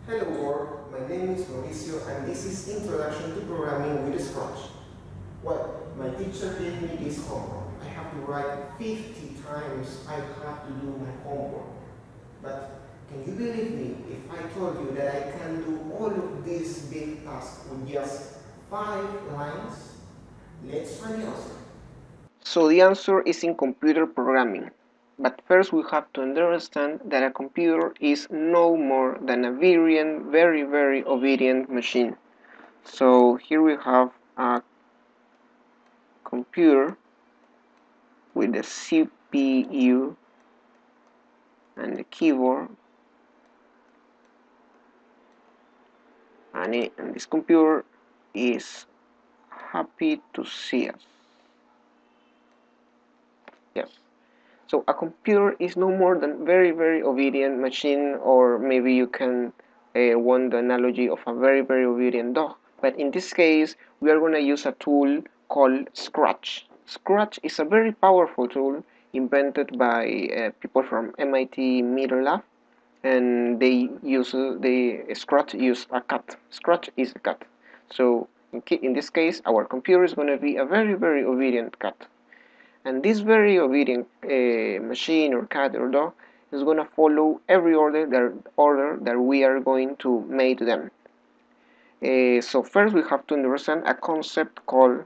Hello world, my name is Mauricio and this is Introduction to Programming with Scratch. Well, my teacher gave me this homework. I have to write 50 times I have to do my homework. But can you believe me if I told you that I can do all of these big tasks with just 5 lines? Let's find the answer. So the answer is in computer programming. But first we have to understand that a computer is no more than a very obedient machine. So here we have a computer with the CPU and the keyboard, and this computer is happy to see us. Yes. So a computer is no more than very obedient machine, or maybe you can want the analogy of a very obedient dog. But in this case, we are going to use a tool called Scratch. Scratch is a very powerful tool invented by people from MIT Meter Lab, and the Scratch use a cat. Scratch is a cat. So in this case, our computer is going to be a very obedient cat. And this very obedient machine or cat or dog is going to follow every order that we are going to make them. So first we have to understand a concept called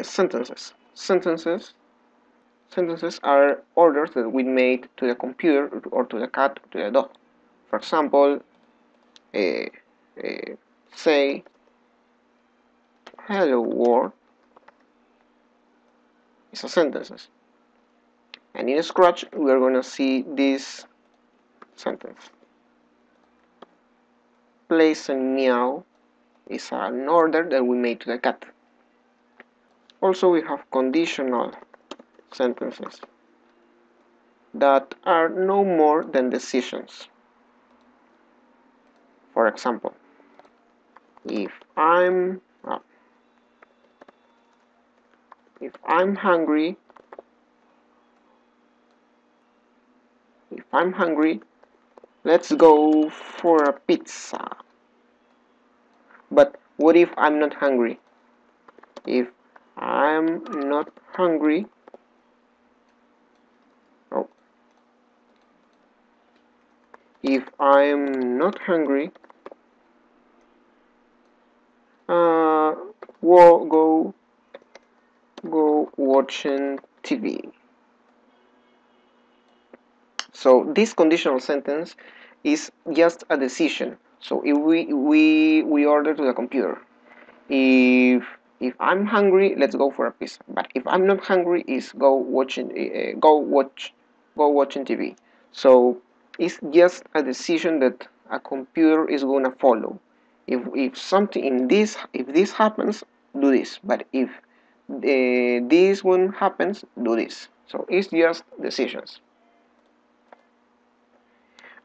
sentences. Sentences are orders that we made to the computer or to the cat or to the dog. For example, uh, uh, say hello world is a sentence. And in Scratch we are going to see this sentence. Place and meow is an order that we made to the cat. Also we have conditional sentences that are no more than decisions. For example, if I'm hungry, let's go for a pizza. But what if I'm not hungry? If I'm not hungry, oh, if I'm not hungry, we'll go watching TV. So this conditional sentence is just a decision. So if we order to the computer, if I'm hungry, let's go for a pizza. But if I'm not hungry, is go watching TV. So it's just a decision that a computer is gonna follow. If something if this happens, do this. But if this one happens, do this. So it's just decisions.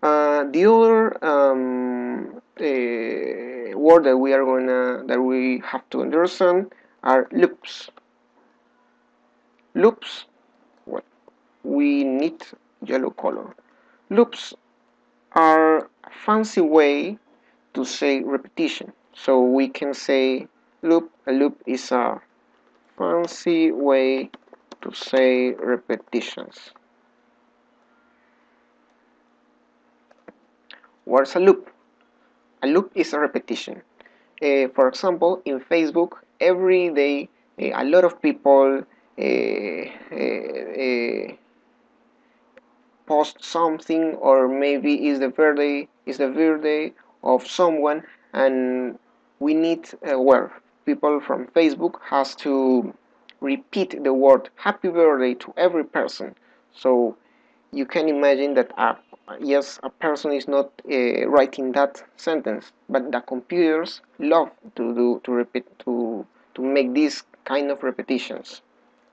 The other word that we have to understand are loops. Loops, what we need yellow color. Loops are a fancy way to say repetition. So we can say loop. A loop is a fancy way to say repetitions. What's a loop? A loop is a repetition. For example, in Facebook, every day a lot of people post something, or maybe is the birthday of someone, and we need people from Facebook has to repeat the word happy birthday to every person. So you can imagine that yes, a person is not writing that sentence, but the computers love to make these kind of repetitions.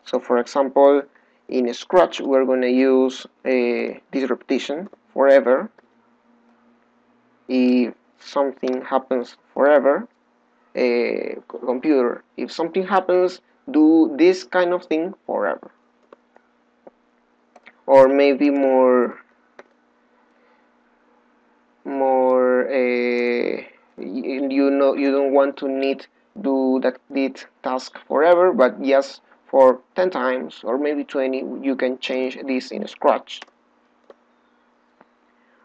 So for example, in Scratch we're going to use this repetition forever. If something happens forever, computer, if something happens, do this kind of thing forever. Or maybe more you don't want to need do that task forever, but just for 10 times or maybe 20 you can change this in Scratch.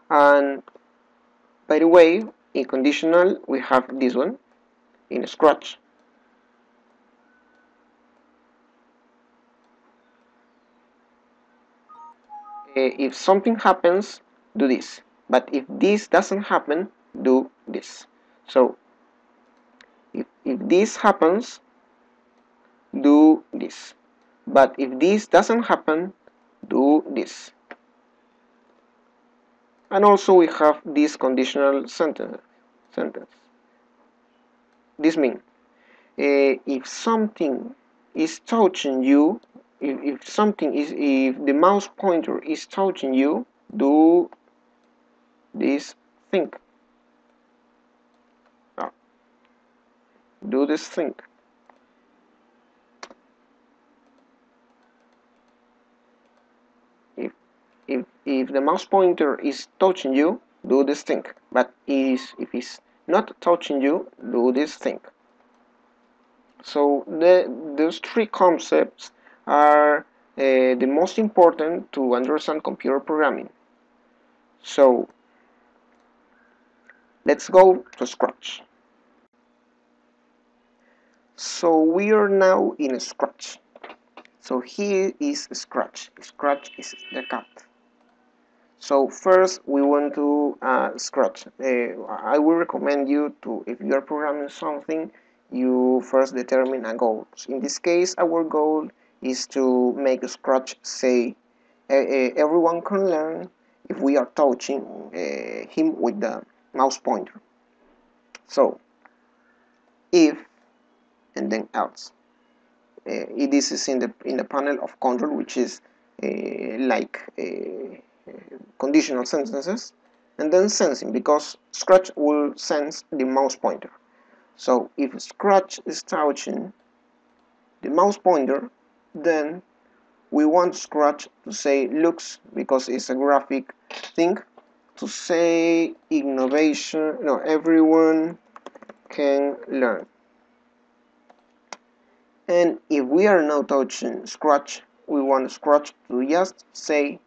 And by the way, in conditional we have this one in Scratch. If something happens, do this, but if this doesn't happen, do this. So if this happens, do this, but if this doesn't happen, do this. And also we have this conditional sentence. This means if something is touching you, if the mouse pointer is touching you, do this thing. Do this thing. If the mouse pointer is touching you, do this thing. But if it's not touching you, do this thing. So those three concepts are the most important to understand computer programming. So let's go to Scratch. So we are now in Scratch. So here is Scratch. Scratch is the cat. So first we want to Scratch. I will recommend you to, if you are programming something, you first determine a goal. In this case, our goal is to make Scratch say everyone can learn if we are touching him with the mouse pointer. So if and then else. This is in the panel of control, which is like conditional sentences, and then sensing, because Scratch will sense the mouse pointer. So if Scratch is touching the mouse pointer, then we want Scratch to say looks, because it's a graphic thing, to say innovation, no, everyone can learn. And if we are now touching Scratch, we want Scratch to just say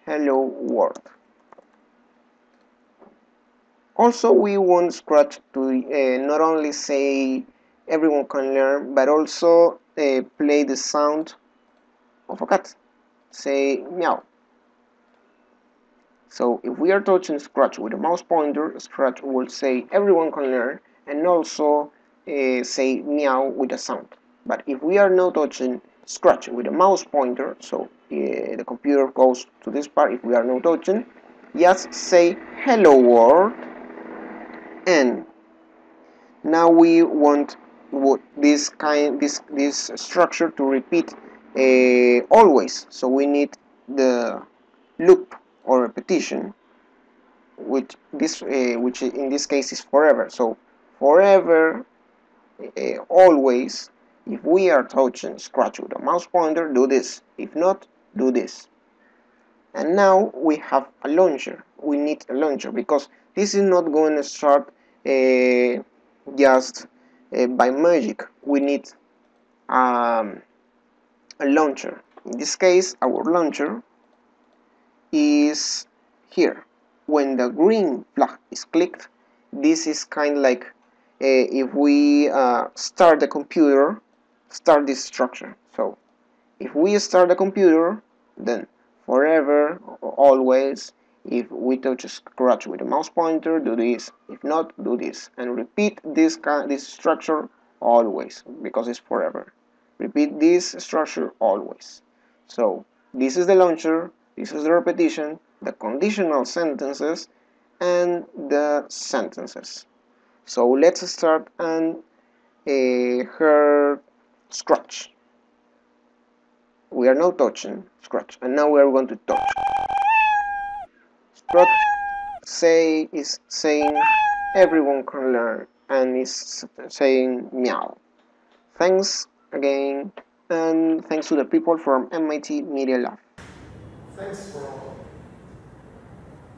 hello world. Also, we want Scratch to not only say everyone can learn, but also play the sound of a cat. Say meow. So if we are touching Scratch with a mouse pointer, Scratch will say everyone can learn, and also say meow with a sound. But if we are now touching Scratch with a mouse pointer, so the computer goes to this part. If we are now touching, just say hello world, and now we want this structure to repeat always. So we need the loop or repetition, which in this case is forever. So forever, always, if we are touching Scratch with a mouse pointer, do this. If not, do this. And now we have a launcher. We need a launcher because this is not going to start just by magic. We need a launcher. In this case, our launcher is here. When the green flag is clicked, this is kind of like if we start the computer, start this structure. So if we start the computer, then forever, always, if we touch Scratch with a mouse pointer, do this. If not, do this, and repeat this structure always, because it's forever. Repeat this structure always. So this is the launcher, this is the repetition, the conditional sentences, and the sentences. So let's start and her Scratch. We are now touching Scratch, and now we are going to touch. Scratch is saying everyone can learn, and is saying meow. Thanks again, and thanks to the people from MIT Media Lab. Thanks for